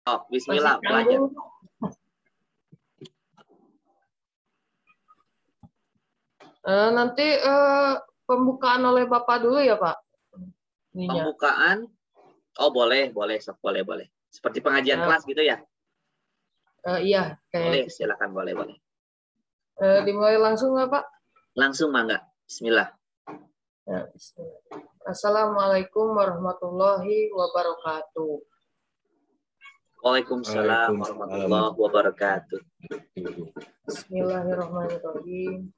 Oh, Masih bismillah, belajar. tanggung. Nanti pembukaan oleh Bapak dulu ya, Pak. Ininya. Pembukaan, oh boleh, boleh. Seperti pengajian kelas gitu ya? Iya, Boleh, kayak gitu. silakan, boleh. Dimulai langsung nggak, Pak? Langsung mangga, bismillah. Ya, bismillah. Assalamualaikum warahmatullahi wabarakatuh. Waalaikumsalam warahmatullahi wabarakatuh. Bismillahirrahmanirrahim.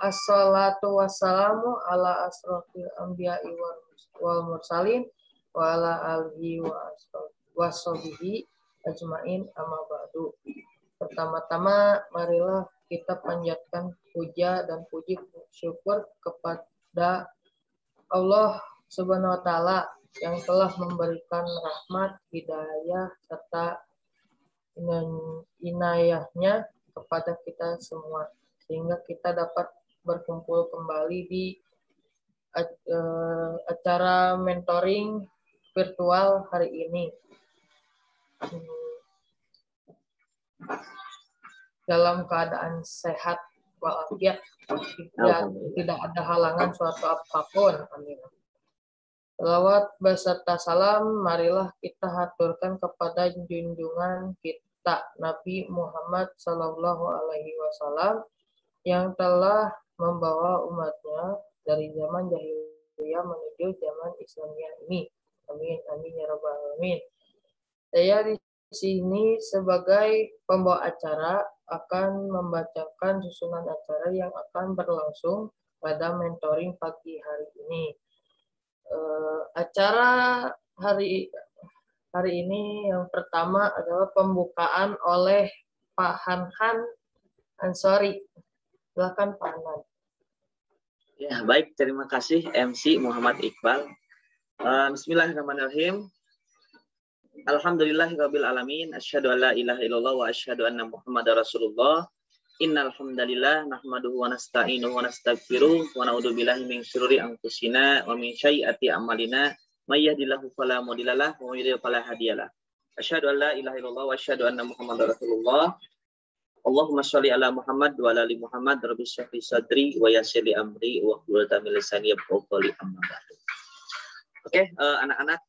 Assalatu wassalamu ala asrofil anbiya'i wal mursalin wa ala alihi wa sahbihi ajmain amma ba'du. Pertama-tama marilah kita panjatkan puja dan puji syukur kepada Allah Subhanahu wa taala yang telah memberikan rahmat, hidayah serta inayahnya kepada kita semua sehingga kita dapat berkumpul kembali di acara mentoring virtual hari ini. Dalam keadaan sehat walafiat, tidak ada halangan suatu apapun. Amin. Selawat beserta salam marilah kita haturkan kepada junjungan kita Nabi Muhammad Sallallahu Alaihi Wasallam yang telah membawa umatnya dari zaman jahiliyah menuju zaman Islamiyah ini. Amin, amin ya rabbal alamin. Saya di sini sebagai pembawa acara akan membacakan susunan acara yang akan berlangsung pada mentoring pagi hari ini. Acara hari ini yang pertama adalah pembukaan oleh Pak Hanhan Ansori. Silakan Pak Hanhan. Ya, baik, terima kasih MC Muhammad Iqbal. Bismillahirrahmanirrahim. Alhamdulillahirabbil alamin, asyhadu an la ilaha illallah wa asyhadu anna Muhammadar Rasulullah. Innal hamdalillah nahmaduhu wa nasta'inuhu wa nastaghfiruh wa na'udzu billahi min syururi anfusina wa min sayyiati a'malina may yahdihillahu fala mudhillalah wa may yudhlil fala hadiyalah. Asyhadu an la ilaha illallah wa asyhadu anna Muhammadar Rasulullah. Allahumma sholli ala Muhammad wa ala ali Muhammad rabbi shrah li sadri wa yassir li amri wa hlul 'uqdatam min lisani yafqahu qawli amma ba'du. Oke, anak-anak,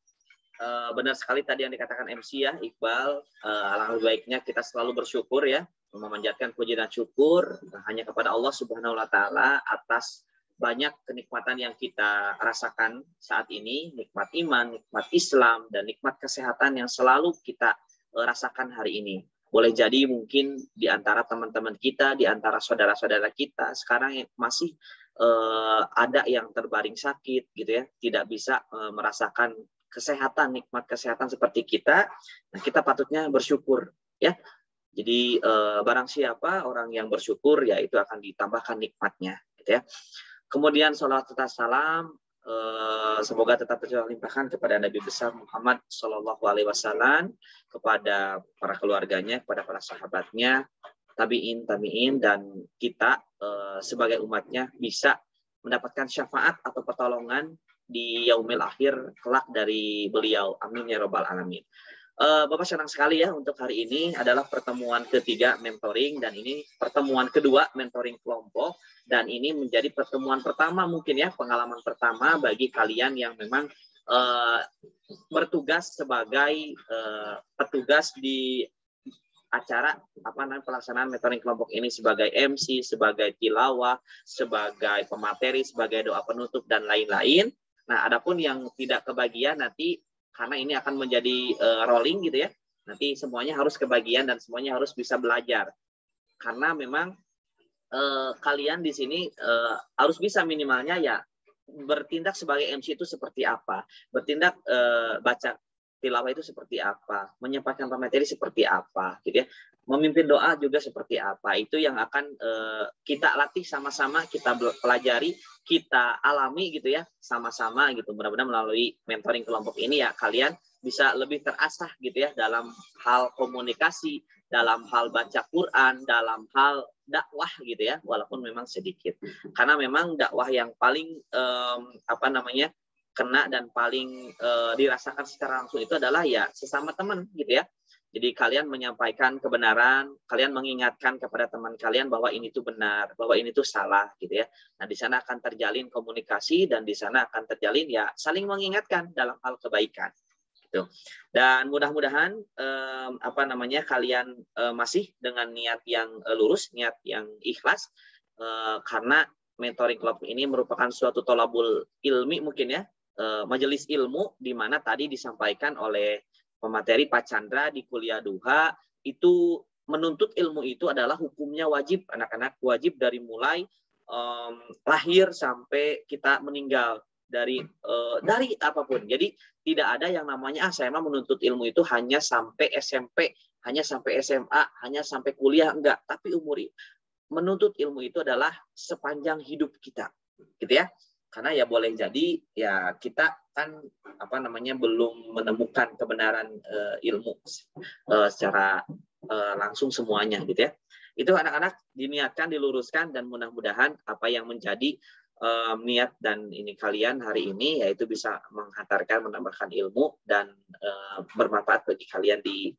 benar sekali tadi yang dikatakan MC ya, Iqbal. Alangkah baiknya kita selalu bersyukur ya, memanjatkan puji dan syukur hanya kepada Allah Subhanahu wa taala atas banyak kenikmatan yang kita rasakan saat ini, nikmat iman, nikmat Islam, dan nikmat kesehatan yang selalu kita rasakan hari ini. Boleh jadi mungkin di antara teman-teman kita, di antara saudara-saudara kita sekarang yang masih ada yang terbaring sakit gitu ya, tidak bisa merasakan kesehatan, nikmat kesehatan seperti kita. Nah, kita patutnya bersyukur ya. Jadi barang siapa orang yang bersyukur ya itu akan ditambahkan nikmatnya gitu ya. Kemudian sholawat serta salam semoga tetap terlimpahkan kepada Nabi besar Muhammad Shallallahu Alaihi Wasallam, kepada para keluarganya, kepada para sahabatnya, tabiin dan kita sebagai umatnya bisa mendapatkan syafaat atau pertolongan di yaumil akhir kelak dari beliau. Amin ya rabbal alamin. Bapak senang sekali ya untuk hari ini adalah pertemuan ketiga mentoring dan ini pertemuan kedua mentoring kelompok dan ini menjadi pertemuan pertama mungkin ya, pengalaman pertama bagi kalian yang memang bertugas sebagai petugas di acara pelaksanaan mentoring kelompok ini sebagai MC, sebagai tilawah, sebagai pemateri, sebagai doa penutup dan lain-lain. Nah, adapun yang tidak kebagian nanti karena ini akan menjadi rolling gitu ya. Nanti semuanya harus kebagian dan semuanya harus bisa belajar. Karena memang kalian di sini harus bisa minimalnya ya bertindak sebagai MC itu seperti apa, bertindak baca tilawah itu seperti apa, menyampaikan pemateri seperti apa, gitu ya. Memimpin doa juga seperti apa. Itu yang akan kita latih sama-sama, kita pelajari, kita alami gitu ya, sama-sama gitu. Mudah-mudahan melalui mentoring kelompok ini ya kalian bisa lebih terasah gitu ya dalam hal komunikasi, dalam hal baca Quran, dalam hal dakwah gitu ya, walaupun memang sedikit. Karena memang dakwah yang paling kena dan paling dirasakan secara langsung itu adalah ya sesama teman gitu ya. Jadi kalian menyampaikan kebenaran, kalian mengingatkan kepada teman kalian bahwa ini tuh benar, bahwa ini tuh salah gitu ya. Nah, di sana akan terjalin komunikasi dan di sana akan terjalin ya saling mengingatkan dalam hal kebaikan. Gitu. Dan mudah-mudahan kalian masih dengan niat yang lurus, niat yang ikhlas, karena mentoring club ini merupakan suatu tolabul ilmi mungkin ya, majelis ilmu di mana tadi disampaikan oleh pemateri Pak Chandra di kuliah duha, itu menuntut ilmu itu adalah hukumnya wajib, anak-anak wajib dari mulai lahir sampai kita meninggal, dari apapun. Jadi tidak ada yang namanya saya mah menuntut ilmu itu hanya sampai SMP, hanya sampai SMA, hanya sampai kuliah, enggak. Tapi menuntut ilmu itu adalah sepanjang hidup kita, gitu ya. Karena ya boleh jadi ya kita kan belum menemukan kebenaran ilmu secara langsung semuanya gitu ya. Itu anak-anak diniatkan, diluruskan, dan mudah-mudahan apa yang menjadi niat dan ini kalian hari ini yaitu bisa menghantarkan, menambahkan ilmu dan bermanfaat bagi kalian di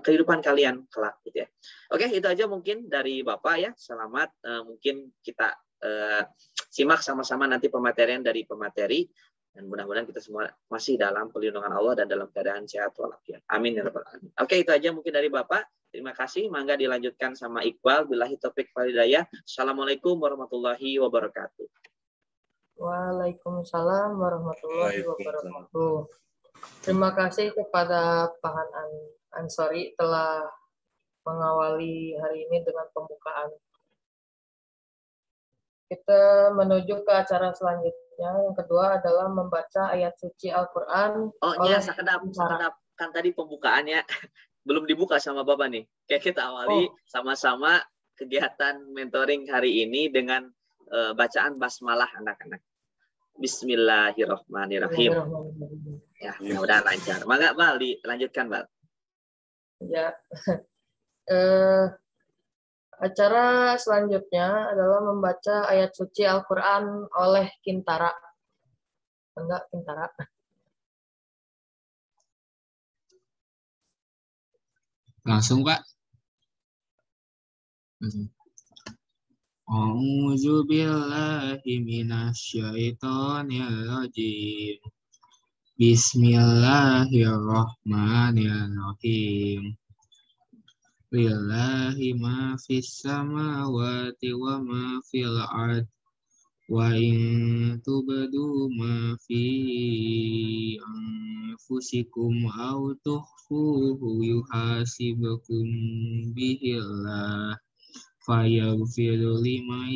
kehidupan kalian kelak gitu ya. Oke, itu aja mungkin dari Bapak ya. Selamat, mungkin kita simak sama-sama nanti pematerian dari pemateri, dan mudah-mudahan kita semua masih dalam perlindungan Allah dan dalam keadaan sehat walafiat. Amin ya rabbal alamin. Oke, itu aja mungkin dari Bapak. Terima kasih. Mangga dilanjutkan sama Iqbal. Billahi taufik wal hidayah. Assalamualaikum warahmatullahi wabarakatuh. Waalaikumsalam warahmatullahi wabarakatuh. Terima kasih kepada Pak Ansori telah mengawali hari ini dengan pembukaan. Kita menuju ke acara selanjutnya. Yang kedua adalah membaca ayat suci Al-Quran. Oh iya, sekedap. Kan tadi pembukaannya belum dibuka sama Bapak nih. Kayak kita awali sama-sama kegiatan mentoring hari ini dengan bacaan basmalah anak-anak. Bismillahirrahmanirrahim. Ya, mudah lancar. Mangga, Bal, dilanjutkan, Bal. Ya. Acara selanjutnya adalah membaca ayat suci Al-Quran oleh Kintara. Enggak, Kintara. Langsung, Pak. A'udzu billahi minasyaitonir rajim. Bismillahirrahmanirrahim. Lillahi ma fis samawati wa ma fil ard. Wa in tubdu ma fi anfusikum aw tukhfuhu yuhasibukum bihillah fayaghfiru liman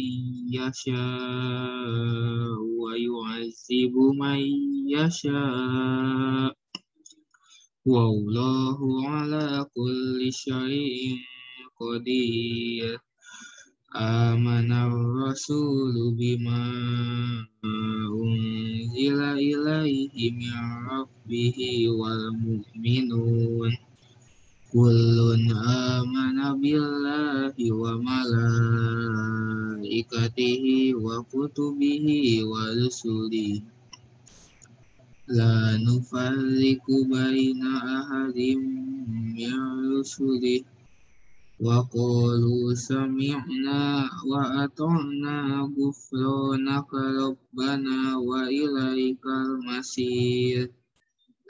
yasha wa yu'adzibu man yasha wallahu ala kulli syai'in qadir. Amanar rasulu bima unzila ilaihi min rabbihi wal mu'minun kullun amana billahi wa malaikatihi wa kutubihi wa rusulihi la nufarriqu baina ahadin min rusulihi wa qalu sami'na wa ata'na ghufranaka rabbana wa ilaikal masir.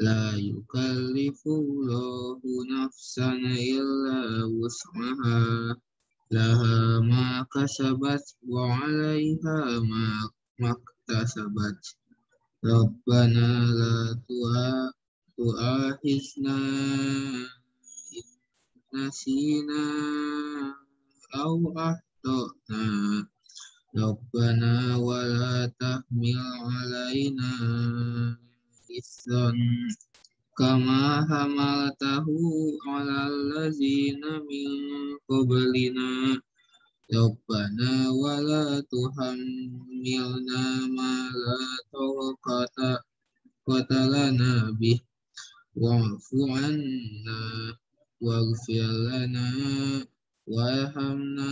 La yukallifullahu nafsan illa wus'aha laha ma kasabat wa 'alaiha ma maktasabat. Rabbana la tu'akhizna nasina aw akhtana Rabbana wa la tahmil 'alaina isran kama hamaltahu 'alal ladzina min qablina Rabbana wa la tuhammilna ma la taqata lana bih wa'fu 'anna waghfir lana warhamna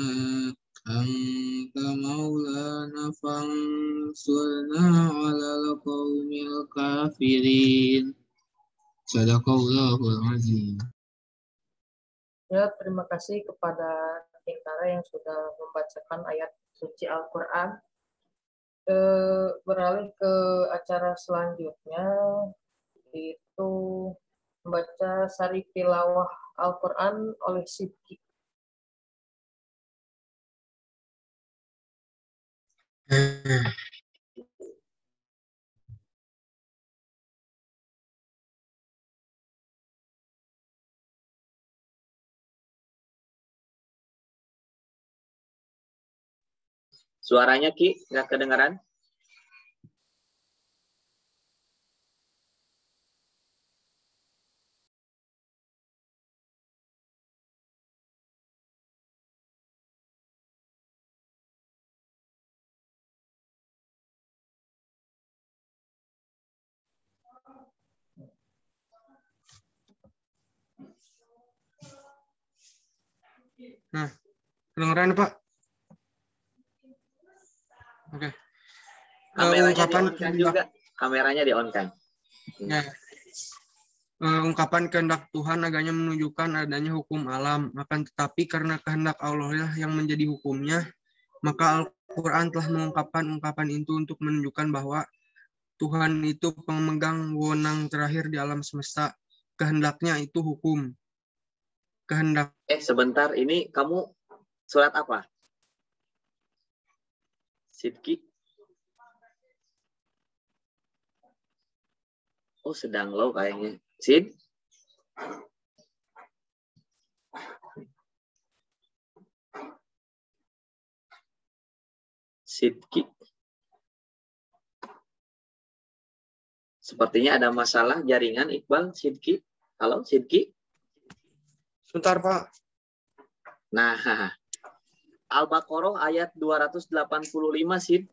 أنت مولانا فانصرنا على القوم الكافرين صدق الله العظيم. Ya, terima kasih kepada Tintara yang sudah membacakan ayat suci Al-Quran. Beralih ke acara selanjutnya, yaitu membaca sari tilawah Al-Quran oleh Sidki. Suaranya Ki, nggak kedengaran? Nah, kedengeran Pak? Oke. Kameranya Ungkapan di-on-kan juga. Kameranya di-on-kan. Ya. Ungkapan kehendak Tuhan agaknya menunjukkan adanya hukum alam. Akan tetapi karena kehendak Allah lah yang menjadi hukumnya, maka Al-Quran telah mengungkapkan ungkapan itu untuk menunjukkan bahwa Tuhan itu pemegang wewenang terakhir di alam semesta. Kehendaknya itu hukum. Kehendak. Sebentar, ini kamu surat apa? Sidki? Oh, sedang low kayaknya. Sid? Sidki? Sepertinya ada masalah jaringan, Iqbal. Sidki? Halo, Sidki? Sebentar, Pak. Nah, Al-Baqarah ayat 285, Sid.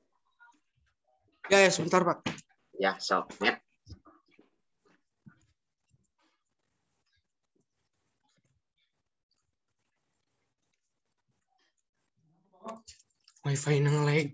Ya, sebentar, Pak. Ya, sok. Ya. Wifi nang lag.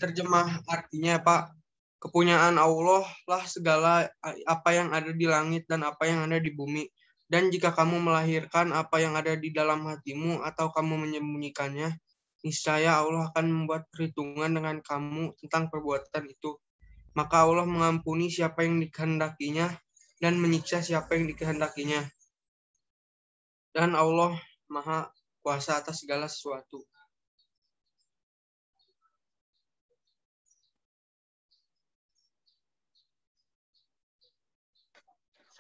Terjemah artinya Pak, kepunyaan Allah lah segala apa yang ada di langit dan apa yang ada di bumi. Dan jika kamu melahirkan apa yang ada di dalam hatimu atau kamu menyembunyikannya, niscaya Allah akan membuat perhitungan dengan kamu tentang perbuatan itu. Maka Allah mengampuni siapa yang dikehendakinya dan menyiksa siapa yang dikehendakinya. Dan Allah Maha Kuasa atas segala sesuatu.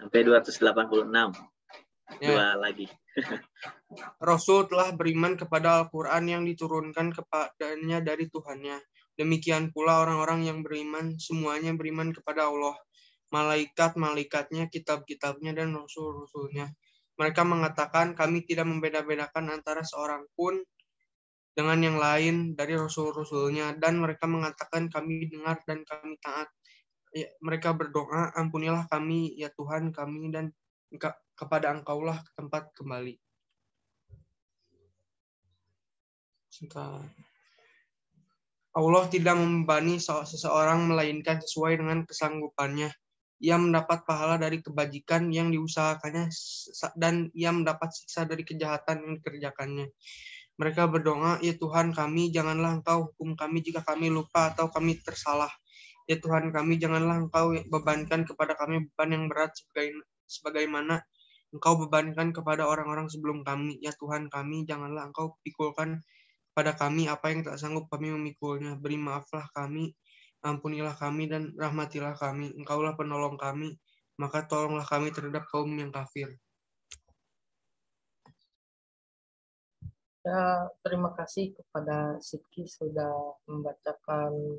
Sampai 286. Ya. Dua lagi. Rasul telah beriman kepada Al-Quran yang diturunkan kepadanya dari Tuhannya. Demikian pula orang-orang yang beriman, semuanya beriman kepada Allah, malaikat-malaikatnya, kitab-kitabnya, dan rasul-rasulnya. Mereka mengatakan, kami tidak membeda-bedakan antara seorang pun dengan yang lain dari rasul-rasulnya, dan mereka mengatakan, kami dengar dan kami taat. Ya, mereka berdoa, ampunilah kami, ya Tuhan kami, dan kepada Engkaulah tempat kembali. Allah tidak membebani seseorang melainkan sesuai dengan kesanggupannya. Ia mendapat pahala dari kebajikan yang diusahakannya dan ia mendapat siksa dari kejahatan yang dikerjakannya. Mereka berdoa, ya Tuhan kami, janganlah Engkau hukum kami jika kami lupa atau kami tersalah. Ya Tuhan kami, janganlah Engkau bebankan kepada kami beban yang berat sebagaimana Engkau bebankan kepada orang-orang sebelum kami. Ya Tuhan kami, janganlah Engkau pikulkan pada kami apa yang tak sanggup kami memikulnya. Beri maaflah kami, ampunilah kami, dan rahmatilah kami. Engkaulah penolong kami, maka tolonglah kami terhadap kaum yang kafir. Ya, terima kasih kepada Sidki sudah membacakan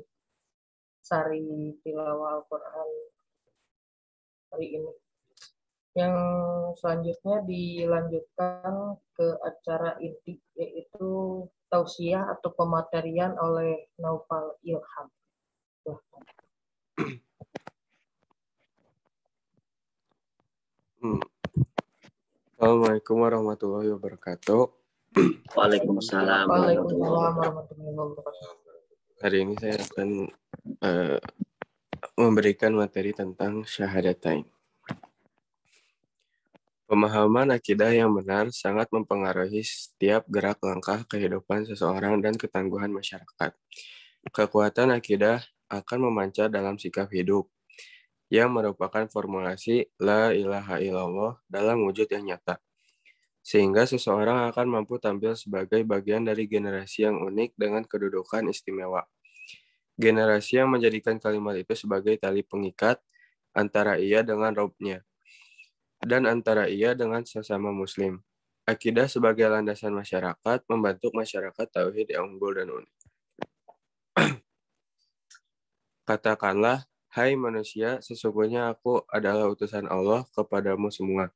sari tilawah Al-Quran hari ini. Yang selanjutnya dilanjutkan ke acara inti, yaitu tausiah atau pematerian oleh Naufal Ilham. Assalamualaikum warahmatullahi wabarakatuh. Waalaikumsalam. Waalaikumsalam warahmatullahi wabarakatuh. Hari ini saya akan memberikan materi tentang syahadatain. Pemahaman akidah yang benar sangat mempengaruhi setiap gerak langkah kehidupan seseorang dan ketangguhan masyarakat. Kekuatan akidah akan memancar dalam sikap hidup, yang merupakan formulasi La ilaha illallah dalam wujud yang nyata. Sehingga seseorang akan mampu tampil sebagai bagian dari generasi yang unik dengan kedudukan istimewa. Generasi yang menjadikan kalimat itu sebagai tali pengikat antara ia dengan Rabb-nya dan antara ia dengan sesama muslim. Akidah sebagai landasan masyarakat membentuk masyarakat tauhid yang unggul dan unik. Katakanlah, hai manusia, sesungguhnya aku adalah utusan Allah kepadamu semua,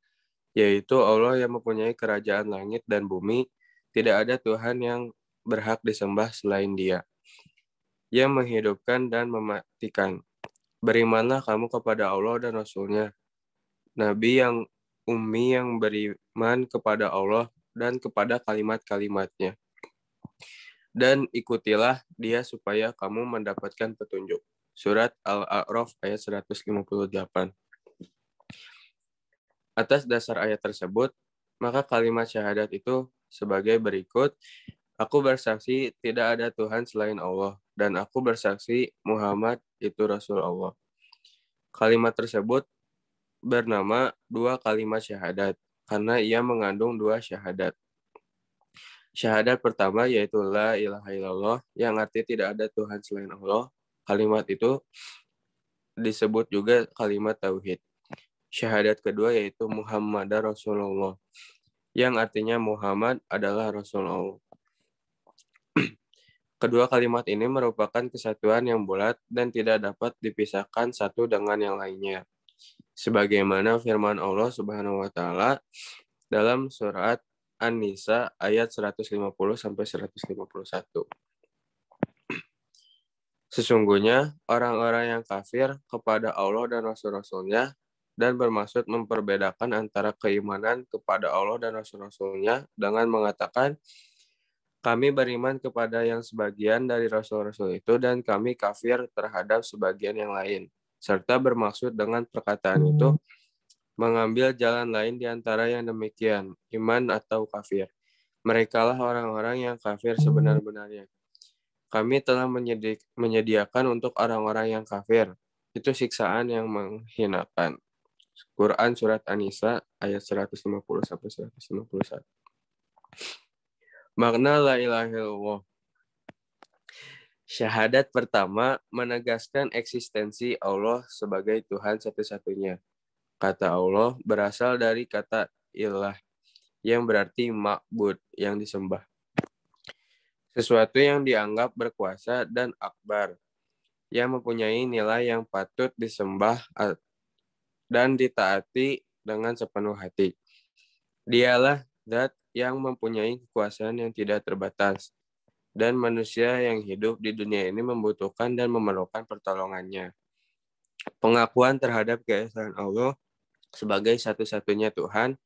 yaitu Allah yang mempunyai kerajaan langit dan bumi, tidak ada Tuhan yang berhak disembah selain Dia, yang menghidupkan dan mematikan. Berimanlah kamu kepada Allah dan Rasul-Nya, Nabi yang ummi yang beriman kepada Allah dan kepada kalimat-kalimatnya. Dan ikutilah dia supaya kamu mendapatkan petunjuk. Surat Al-A'raf ayat 158. Atas dasar ayat tersebut, maka kalimat syahadat itu sebagai berikut. Aku bersaksi tidak ada Tuhan selain Allah, dan aku bersaksi Muhammad itu Rasul Allah. Kalimat tersebut bernama dua kalimat syahadat, karena ia mengandung dua syahadat. Syahadat pertama yaitu La ilaha illallah, yang artinya tidak ada Tuhan selain Allah. Kalimat itu disebut juga kalimat tauhid. Syahadat kedua yaitu Muhammad Rasulullah, yang artinya Muhammad adalah Rasul Allah. Kedua kalimat ini merupakan kesatuan yang bulat dan tidak dapat dipisahkan satu dengan yang lainnya. Sebagaimana firman Allah Subhanahu wa taala dalam surat An-Nisa ayat 150 sampai 151. Sesungguhnya orang-orang yang kafir kepada Allah dan Rasul-Rasulnya dan bermaksud memperbedakan antara keimanan kepada Allah dan Rasul-Rasulnya dengan mengatakan kami beriman kepada yang sebagian dari Rasul-Rasul itu dan kami kafir terhadap sebagian yang lain. Serta bermaksud dengan perkataan itu mengambil jalan lain di antara yang demikian, iman atau kafir. Merekalah orang-orang yang kafir sebenar-benarnya. Kami telah menyediakan untuk orang-orang yang kafir. Itu siksaan yang menghinakan. Quran Surat An-Nisa ayat 150-151. Makna la ilaha illallah. Syahadat pertama menegaskan eksistensi Allah sebagai Tuhan satu-satunya. Kata Allah berasal dari kata ilah, yang berarti ma'bud, yang disembah. Sesuatu yang dianggap berkuasa dan akbar, yang mempunyai nilai yang patut disembah dan ditaati dengan sepenuh hati. Dialah zat yang mempunyai kekuasaan yang tidak terbatas, dan manusia yang hidup di dunia ini membutuhkan dan memerlukan pertolongannya. Pengakuan terhadap keesaan Allah sebagai satu-satunya Tuhan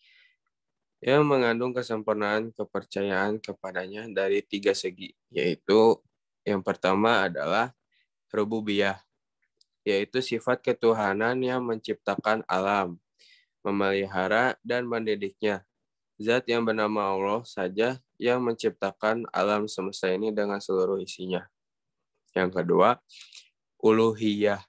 yang mengandung kesempurnaan kepercayaan kepadanya dari tiga segi, yaitu yang pertama adalah rububiyah, yaitu sifat ketuhanan yang menciptakan alam, memelihara, dan mendidiknya. Zat yang bernama Allah saja yang menciptakan alam semesta ini dengan seluruh isinya. Yang kedua, uluhiyah.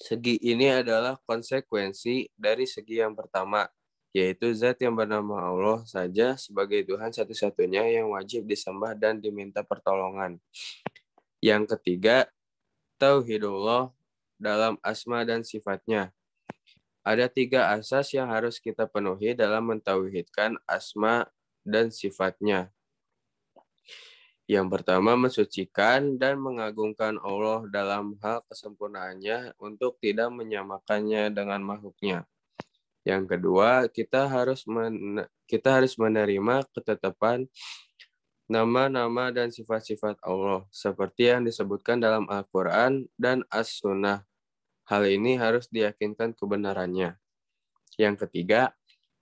Segi ini adalah konsekuensi dari segi yang pertama, yaitu zat yang bernama Allah saja sebagai Tuhan satu-satunya yang wajib disembah dan diminta pertolongan. Yang ketiga, tauhidullah dalam asma dan sifatnya. Ada tiga asas yang harus kita penuhi dalam mentauhidkan asma dan sifatnya. Yang pertama, mensucikan dan mengagungkan Allah dalam hal kesempurnaannya untuk tidak menyamakannya dengan makhluknya. Yang kedua, kita harus menerima ketetapan nama-nama dan sifat-sifat Allah, seperti yang disebutkan dalam Al-Quran dan As-Sunnah. Hal ini harus diyakinkan kebenarannya. Yang ketiga,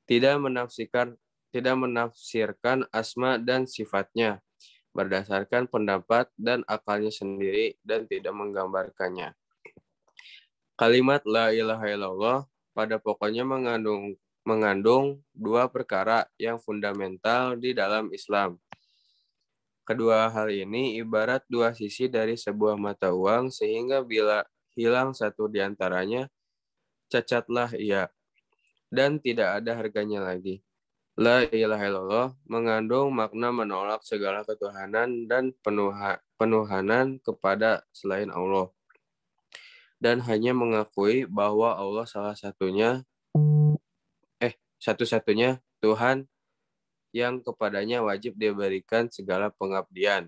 tidak menafsirkan asma dan sifatnya berdasarkan pendapat dan akalnya sendiri dan tidak menggambarkannya. Kalimat la ilaha illallah pada pokoknya mengandung dua perkara yang fundamental di dalam Islam. Kedua hal ini ibarat dua sisi dari sebuah mata uang, sehingga bila hilang satu di antaranya, cacatlah ia, dan tidak ada harganya lagi. La ilaha illallah mengandung makna menolak segala ketuhanan dan penuhanan kepada selain Allah, dan hanya mengakui bahwa Allah satu-satunya Tuhan yang kepadanya wajib diberikan segala pengabdian.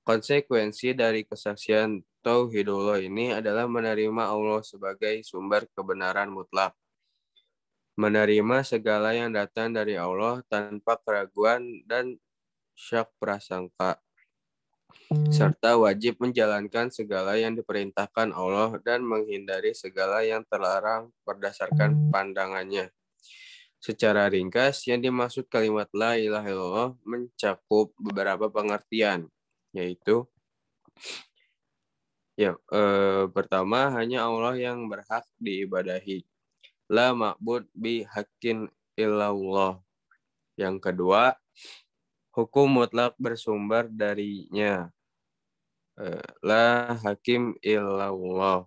Konsekuensi dari kesaksian Tauhidullah ini adalah menerima Allah sebagai sumber kebenaran mutlak. Menerima segala yang datang dari Allah tanpa keraguan dan syak prasangka. Serta wajib menjalankan segala yang diperintahkan Allah dan menghindari segala yang terlarang berdasarkan pandangannya. Secara ringkas, yang dimaksud kalimat la ilaha illallah mencakup beberapa pengertian, yaitu pertama, hanya Allah yang berhak diibadahi. La ma'bud bi haqqin illallah. Yang kedua, hukum mutlak bersumber darinya. La hakim illallah.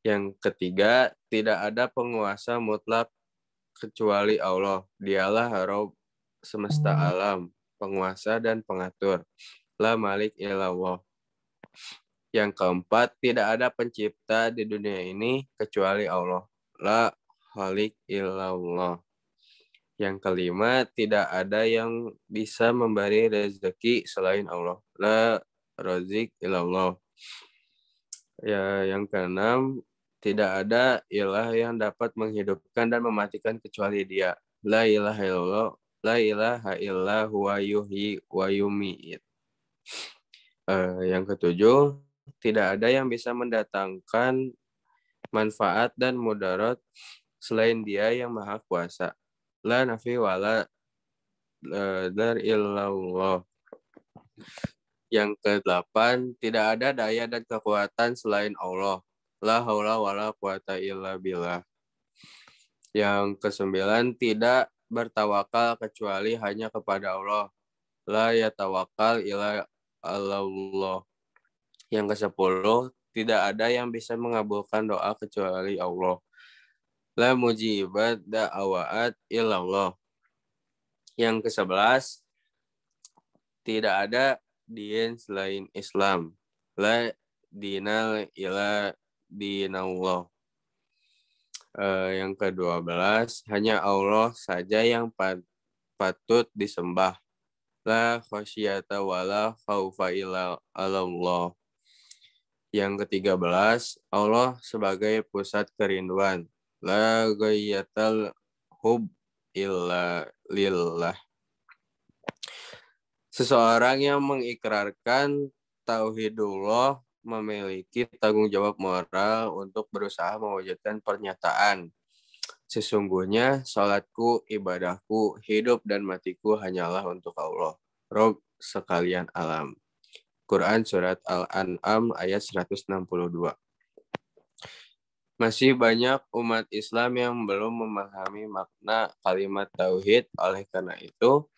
Yang ketiga, tidak ada penguasa mutlak kecuali Allah. Dialah Rabb semesta alam, penguasa dan pengatur. La malik illallah. Yang keempat, tidak ada pencipta di dunia ini kecuali Allah. La khaliq illallah. Yang kelima, tidak ada yang bisa memberi rezeki selain Allah. La razik illallah. Ya, yang keenam, tidak ada ilah yang dapat menghidupkan dan mematikan kecuali Dia. La ilaha illallah, la ilaha illa huwa yuhyi wa yumiit. Yang ketujuh, tidak ada yang bisa mendatangkan manfaat dan mudarat selain Dia yang Maha Kuasa. La nafi wa la dar illallah. Yang kedelapan, tidak ada daya dan kekuatan selain Allah. La haula wa la quwata illa billah. Yang kesembilan, tidak bertawakal kecuali hanya kepada Allah. La yatawakkal illa Allah. Yang kesepuluh, tidak ada yang bisa mengabulkan doa kecuali Allah. La mujibat da'awat illallah. Yang kesebelas, tidak ada din selain Islam. La dinal ila dinallah. Yang ke-12, hanya Allah saja yang patut disembah. La khasyata wa la khaufa illa Allah. Yang ke-13, Allah sebagai pusat kerinduan. La ghayatal hub illa lillah. Seseorang yang mengikrarkan tauhidullah memiliki tanggung jawab moral untuk berusaha mewujudkan pernyataan. Sesungguhnya salatku, ibadahku, hidup dan matiku hanyalah untuk Allah, Rabb sekalian alam. Quran Surat Al-An'am ayat 162. Masih banyak umat Islam yang belum memahami makna kalimat tauhid, oleh karena itu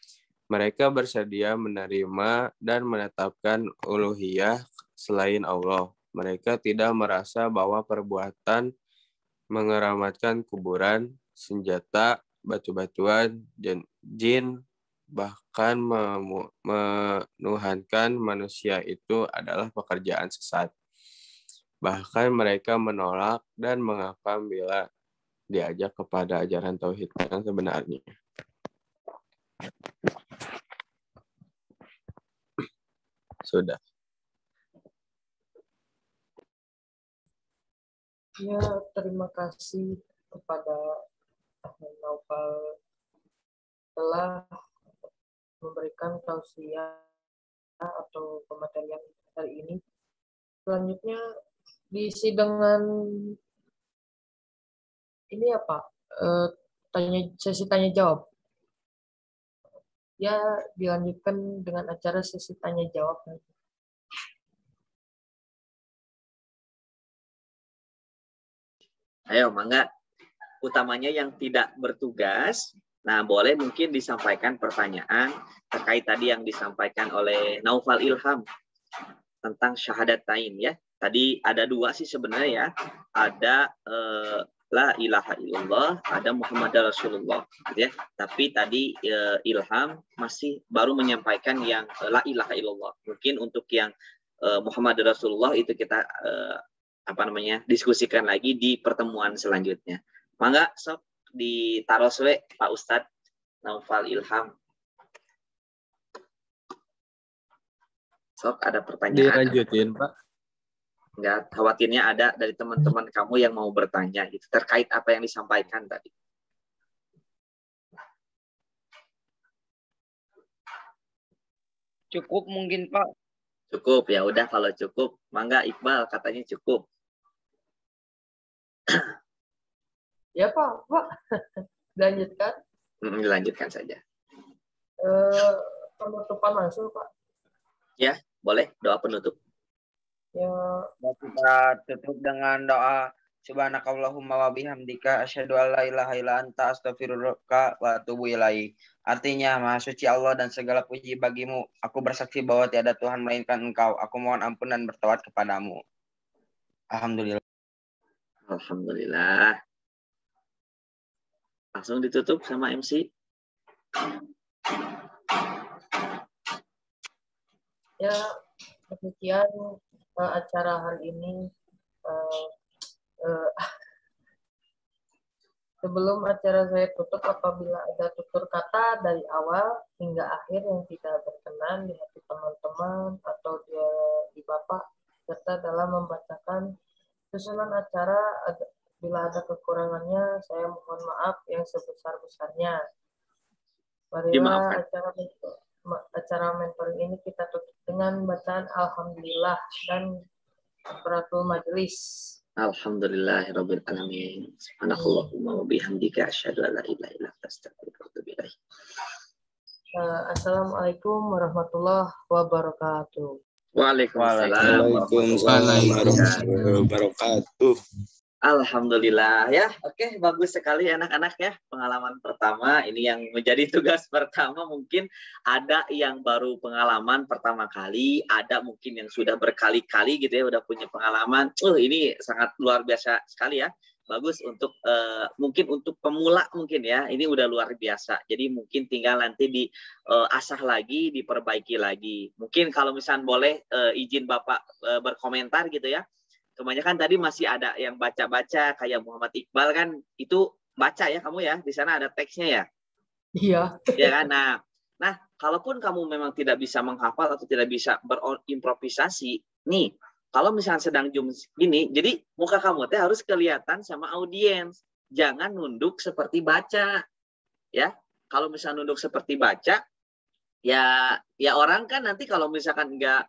mereka bersedia menerima dan menetapkan uluhiyah selain Allah. Mereka tidak merasa bahwa perbuatan mengeramatkan kuburan, senjata, batu-batuan, jin, bahkan menuhankan manusia itu adalah pekerjaan sesat. Bahkan mereka menolak dan mengakam bila diajak kepada ajaran tauhid yang sebenarnya. Sudah. Ya, terima kasih kepada Ahmad Naufal telah memberikan tausiah atau pematerian hari ini. Selanjutnya diisi dengan ini apa? Sesi tanya jawab. Ya, dilanjutkan dengan acara sesi tanya jawab. Ayo, mangga. Utamanya yang tidak bertugas, nah boleh mungkin disampaikan pertanyaan terkait tadi yang disampaikan oleh Naufal Ilham tentang syahadatain ya. Tadi ada dua sih sebenarnya ya. Ada la ilaha illallah, ada Muhammad Rasulullah gitu ya. Tapi tadi Ilham masih baru menyampaikan yang la ilaha illallah. Mungkin untuk yang Muhammad Rasulullah itu kita diskusikan lagi di pertemuan selanjutnya. Mangga sok ditaruh suwe Pak Ustadz Naufal Ilham. Sok ada pertanyaan. Dilanjutin, Pak. Enggak, khawatirnya ada dari teman-teman kamu yang mau bertanya gitu terkait apa yang disampaikan tadi. Cukup mungkin, Pak. Cukup ya, udah kalau cukup. Mangga Iqbal katanya cukup. Ya Pak. Lanjutkan. Dilanjutkan saja. Penutupan langsung Pak. Ya, boleh doa penutup. Ya. Kita tutup dengan doa Subhanakallahumma wa bihamdika asyhadu an la ilaha illa anta astaghfiruka wa atubu ilaik. Artinya, Maha Suci Allah dan segala puji bagimu. Aku bersaksi bahwa tiada Tuhan melainkan Engkau. Aku mohon ampun dan bertawat kepadamu. Alhamdulillah. Alhamdulillah. Langsung ditutup sama MC. Ya, demikian acara hari ini. Sebelum acara saya tutup, apabila ada tutur kata dari awal hingga akhir yang tidak berkenan di hati teman-teman atau di Bapak, serta dalam membacakan susunan acara, bila ada kekurangannya, saya mohon maaf yang sebesar-besarnya. Marilah acara mentoring ini kita tutup dengan bacaan Alhamdulillah dan Kafaratul Majelis. Alhamdulillahirabbil alamin. Subhanakallahumma wa bihamdika asyhadu an la ilaha illa anta astaghfiruka wa atubu ilaik. Assalamualaikum warahmatullahi wabarakatuh. Waalaikumsalam warahmatullahi wabarakatuh. Alhamdulillah ya. Oke, bagus sekali anak-anak ya. Pengalaman pertama ini yang menjadi tugas pertama, mungkin ada yang baru pengalaman pertama kali, ada mungkin yang sudah berkali-kali gitu ya, udah punya pengalaman. Ini sangat luar biasa sekali ya. Bagus untuk mungkin untuk pemula mungkin ya. Ini udah luar biasa. Jadi mungkin tinggal nanti diasah lagi, diperbaiki lagi. Mungkin kalau misalnya boleh izin Bapak berkomentar gitu ya. Kebanyakan tadi masih ada yang baca-baca kayak Muhammad Iqbal kan, itu baca ya kamu ya, di sana ada teksnya ya. Iya. Ya kan. Nah, kalaupun kamu memang tidak bisa menghafal atau tidak bisa berimprovisasi, nih, kalau misalnya sedang Zoom gini, jadi muka kamu teh harus kelihatan sama audiens. Jangan nunduk seperti baca. Ya. Kalau misalnya nunduk seperti baca, ya orang kan nanti kalau misalkan enggak